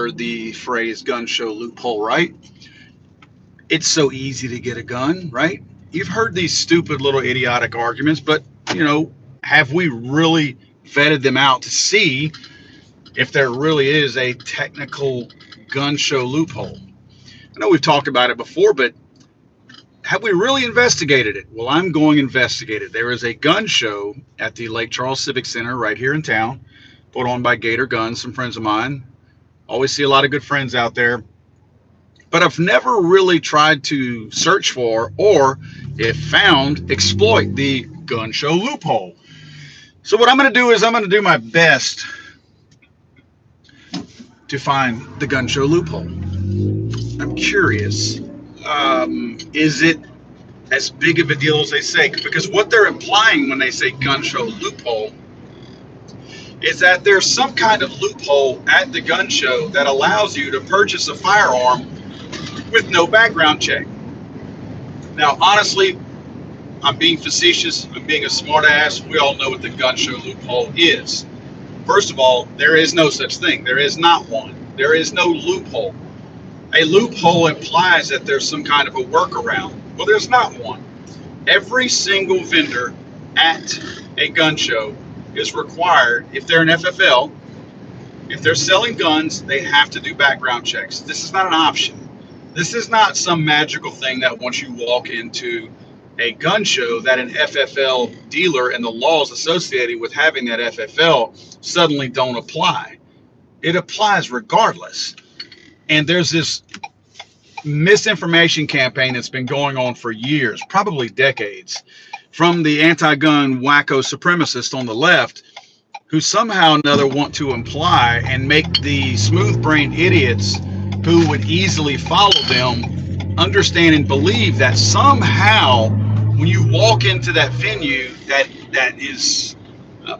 heard the phrase gun show loophole, right? It's so easy to get a gun, right? You've heard these stupid little idiotic arguments, but have we really vetted them out to see if there really is a technical gun show loophole? I know we've talked about it before, but have we really investigated it? Well, I'm going to investigate it. There is a gun show at the Lake Charles Civic Center right here in town, put on by Gator Guns, some friends of mine. Always see a lot of good friends out there. But I've never really tried to search for, or if found, exploit the gun show loophole. So what I'm going to do is I'm going to do my best to find the gun show loophole. I'm curious. Is it as big of a deal as they say? Because what they're implying when they say gun show loophole is that there's some kind of loophole at the gun show that allows you to purchase a firearm with no background check. Now, honestly, I'm being facetious. I'm being a smart ass. We all know what the gun show loophole is. First of all, there is no such thing. There is not one. There is no loophole. A loophole implies that there's some kind of a workaround. Well, there's not one. Every single vendor at a gun show is required, if they're an FFL, if they're selling guns, they have to do background checks. This is not an option. This is not some magical thing that once you walk into a gun show that an FFL dealer and the laws associated with having that FFL suddenly don't apply. It applies regardless. And there's this misinformation campaign that's been going on for years, probably decades, from the anti-gun wacko supremacists on the left, who somehow or another want to imply and make the smooth-brained idiots who would easily follow them understand and believe that somehow when you walk into that venue that is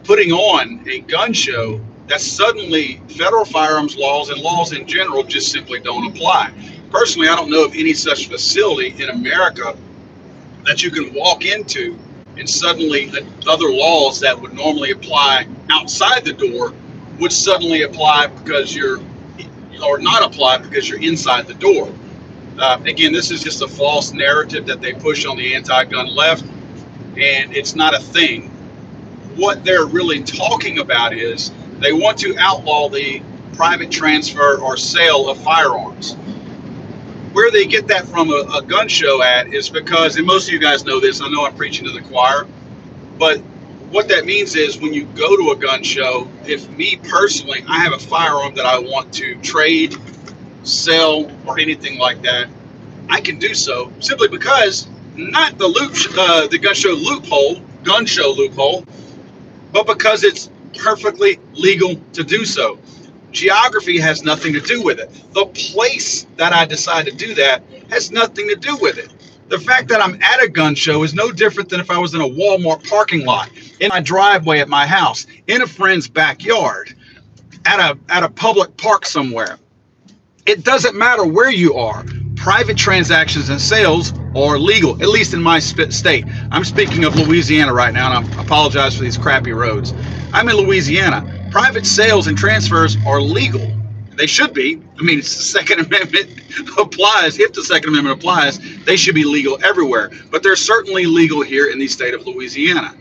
putting on a gun show, that suddenly federal firearms laws and laws in general just simply don't apply. Personally, I don't know of any such facility in America that you can walk into and suddenly other laws that would normally apply outside the door would suddenly apply because or not apply because you're inside the door. Again, this is just a false narrative that they push on the anti-gun left, and it's not a thing. What they're really talking about is they want to outlaw the private transfer or sale of firearms. Where they get that from a gun show at is because, and most of you guys know this, I know I'm preaching to the choir, but what that means is when you go to a gun show, if me personally, I have a firearm that I want to trade, sell, or anything like that, I can do so simply because not the gun show loophole, but because it's perfectly legal to do so. Geography has nothing to do with it. The place that I decide to do that has nothing to do with it. The fact that I'm at a gun show is no different than if I was in a Walmart parking lot, in my driveway at my house, in a friend's backyard, at a public park somewhere. It doesn't matter where you are. Private transactions and sales are legal, at least in my state. I'm speaking of Louisiana right now, and I apologize for these crappy roads. I'm in Louisiana. Private sales and transfers are legal. They should be. I mean, it's the Second Amendment applies. If the Second Amendment applies, they should be legal everywhere. But they're certainly legal here in the state of Louisiana.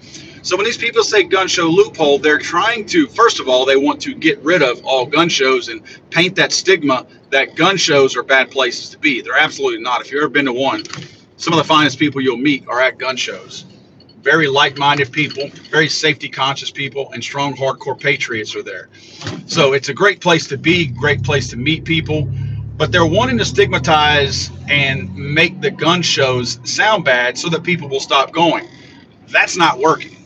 So when these people say gun show loophole, they're trying to, first of all, they want to get rid of all gun shows and paint that stigma that gun shows are bad places to be. They're absolutely not. If you've ever been to one, some of the finest people you'll meet are at gun shows. Very like-minded people, very safety-conscious people, and strong, hardcore patriots are there. So it's a great place to be, great place to meet people, but they're wanting to stigmatize and make the gun shows sound bad so that people will stop going. That's not working.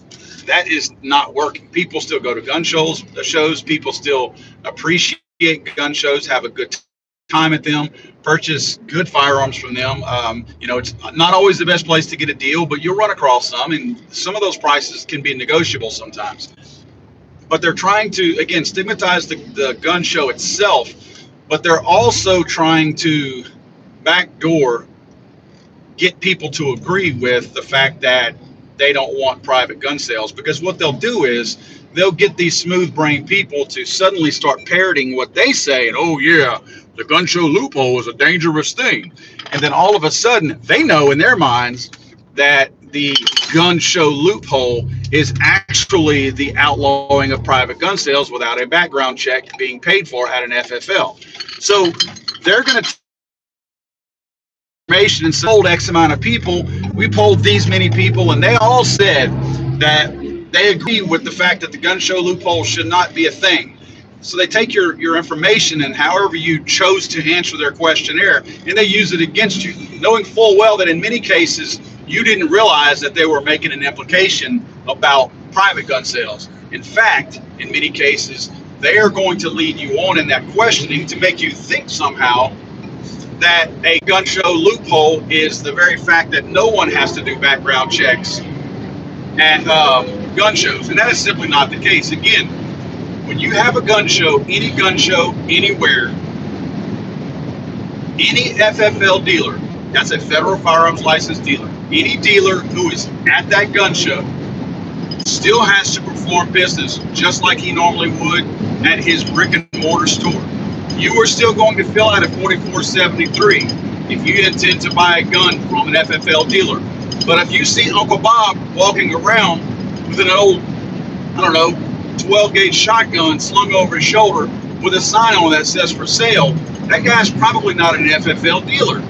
That is not working. People still go to gun shows. People still appreciate gun shows, have a good time at them, purchase good firearms from them. It's not always the best place to get a deal, but you'll run across some, and some of those prices can be negotiable sometimes. But they're trying to, again, stigmatize the gun show itself, but they're also trying to backdoor get people to agree with the fact that they don't want private gun sales, because what they'll do is they'll get these smooth-brained people to suddenly start parroting what they say, and oh yeah, the gun show loophole is a dangerous thing. And then all of a sudden, they know in their minds that the gun show loophole is actually the outlawing of private gun sales without a background check being paid for at an FFL. So they're going to information and polled X amount of people. We polled these many people, and they all said that they agree with the fact that the gun show loophole should not be a thing. So they take your information and however you chose to answer their questionnaire, and they use it against you, knowing full well that in many cases you didn't realize that they were making an implication about private gun sales. In fact, in many cases, they are going to lead you on in that questioning to make you think somehow that a gun show loophole is the very fact that no one has to do background checks at gun shows. And that is simply not the case. Again, when you have a gun show, anywhere, any FFL dealer, that's a federal firearms license dealer, any dealer who is at that gun show still has to perform business just like he normally would at his brick and mortar store. You are still going to fill out a 4473 if you intend to buy a gun from an FFL dealer. But if you see Uncle Bob walking around with an old, 12 gauge shotgun slung over his shoulder with a sign on that says for sale, that guy's probably not an FFL dealer.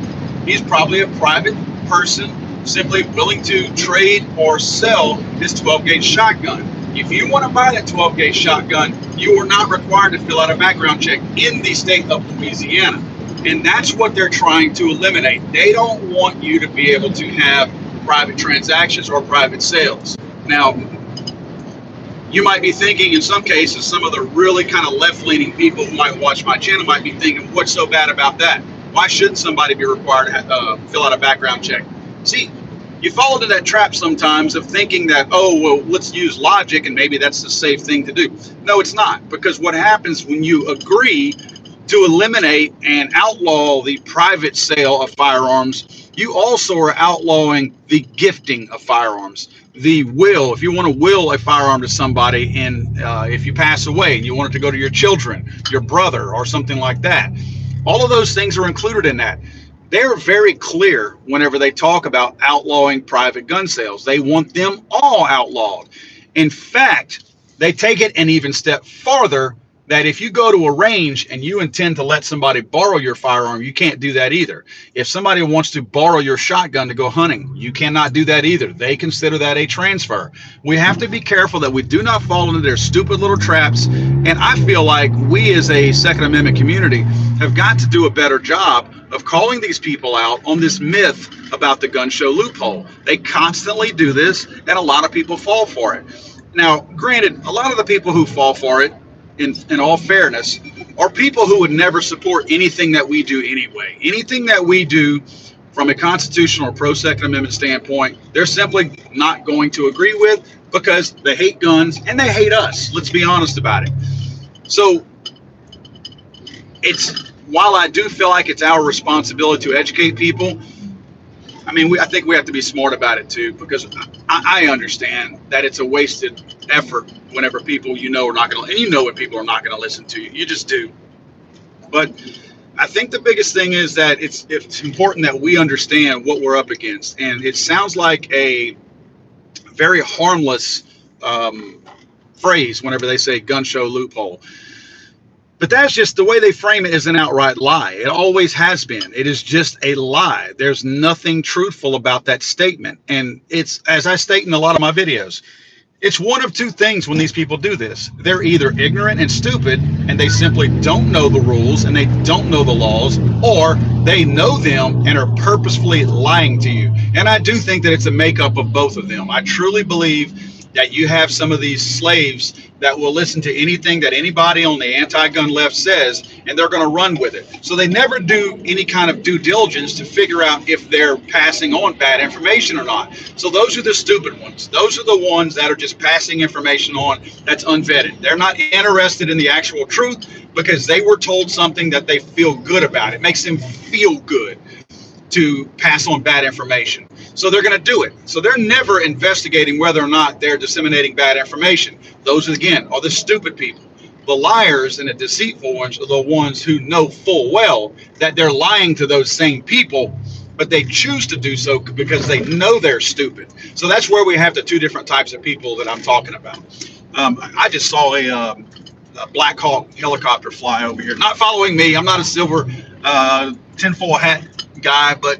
He's probably a private person simply willing to trade or sell his 12 gauge shotgun. If you want to buy that 12 gauge shotgun, you are not required to fill out a background check in the state of Louisiana. And that's what they're trying to eliminate. They don't want you to be able to have private transactions or private sales. Now, you might be thinking, in some cases, some of the really kind of left-leaning people who might watch my channel might be thinking, what's so bad about that? Why shouldn't somebody be required to fill out a background check? See, you fall into that trap sometimes of thinking that, oh, well, let's use logic and maybe that's the safe thing to do. No, it's not, because what happens when you agree to eliminate and outlaw the private sale of firearms, you also are outlawing the gifting of firearms. The will, if you want to will a firearm to somebody, and if you pass away and you want it to go to your children, your brother, or something like that, all of those things are included in that. They're very clear whenever they talk about outlawing private gun sales. They want them all outlawed. In fact, they take it an even step farther, that if you go to a range and you intend to let somebody borrow your firearm, you can't do that either. If somebody wants to borrow your shotgun to go hunting, you cannot do that either. They consider that a transfer. We have to be careful that we do not fall into their stupid little traps. And I feel like we as a Second Amendment community have got to do a better job of calling these people out on this myth about the gun show loophole. They constantly do this, and a lot of people fall for it. Now, granted, a lot of the people who fall for it, in all fairness, are people who would never support anything that we do anyway. Anything that we do from a constitutional or pro-Second Amendment standpoint, they're simply not going to agree with, because they hate guns and they hate us. Let's be honest about it. So while I do feel like it's our responsibility to educate people, I think we have to be smart about it too, because I understand that it's a wasted effort whenever people are not going to, and when people are not going to listen to you. You just do. But I think the biggest thing is that it's important that we understand what we're up against. And it sounds like a very harmless phrase whenever they say gun show loophole. But that's just the way they frame it, is an outright lie. It always has been. It is just a lie. There's nothing truthful about that statement. And it's, as I state in a lot of my videos, it's one of two things when these people do this. They're either ignorant and stupid, and they simply don't know the rules and they don't know the laws, or they know them and are purposefully lying to you. And I do think that it's a makeup of both of them. I truly believe that you have some of these slaves that will listen to anything that anybody on the anti-gun left says, and they're going to run with it. So they never do any kind of due diligence to figure out if they're passing on bad information or not. So those are the stupid ones. Those are the ones that are just passing information on that's unvetted. They're not interested in the actual truth because they were told something that they feel good about. It makes them feel good. to pass on bad information. So they're going to do it. So they're never investigating whether or not they're disseminating bad information. Those, again, are the stupid people. The liars and the deceitful ones are the ones who know full well that they're lying to those same people, but they choose to do so because they know they're stupid. So that's where we have the two different types of people that I'm talking about. I just saw a Black Hawk helicopter fly over here, not following me. I'm not a silver tinfoil hat guy, but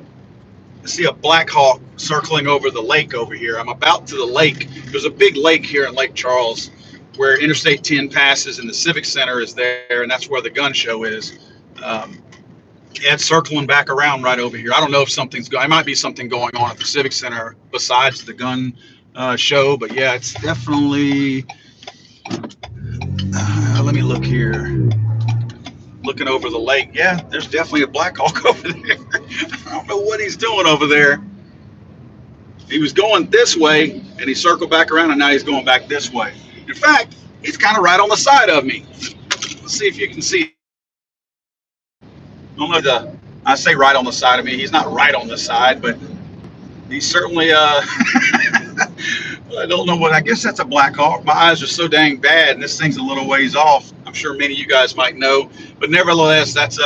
I see a Black Hawk circling over the lake over here. I'm about to the lake. There's a big lake here in Lake Charles where Interstate 10 passes, and the Civic Center is there, and that's where the gun show is. It's circling back around right over here. I don't know if something's going. There might be something going on at the Civic Center besides the gun show, but yeah, it's definitely. Let me look here. Looking over the lake, yeah, there's definitely a Black Hawk over there. I don't know what he's doing over there. He was going this way, and he circled back around, and now he's going back this way. In fact, he's kind of right on the side of me. Let's see if you can see. I say right on the side of me. He's not right on the side, but he's certainly. I don't know what. I guess that's a Black Hawk. My eyes are so dang bad, and this thing's a little ways off. I'm sure many of you guys might know, but nevertheless, that's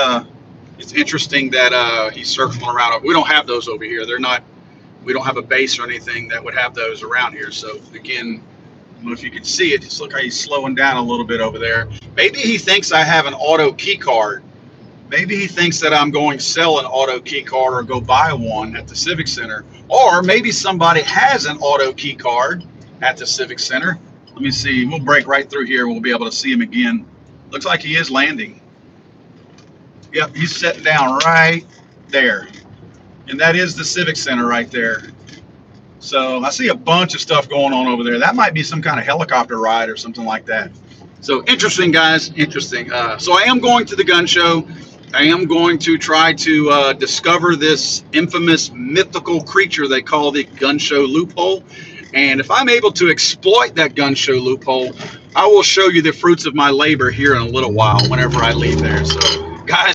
it's interesting that he's circling around. We don't have those over here. They're not. We don't have a base or anything that would have those around here. So again, I don't know if you can see it. Just look how he's slowing down a little bit over there. Maybe he thinks I have an auto key card. Maybe he thinks that I'm going to sell an auto key card or go buy one at the Civic Center. Or maybe somebody has an auto key card at the Civic Center. Let me see. We'll break right through here. We'll be able to see him again. Looks like he is landing. Yep, he's sitting down right there. And that is the Civic Center right there. So I see a bunch of stuff going on over there. That might be some kind of helicopter ride or something like that. So interesting, guys. Interesting. So I am going to the gun show. I am going to try to discover this infamous mythical creature they call the gun show loophole. And if I'm able to exploit that gun show loophole, I will show you the fruits of my labor here in a little while whenever I leave there. So, guys.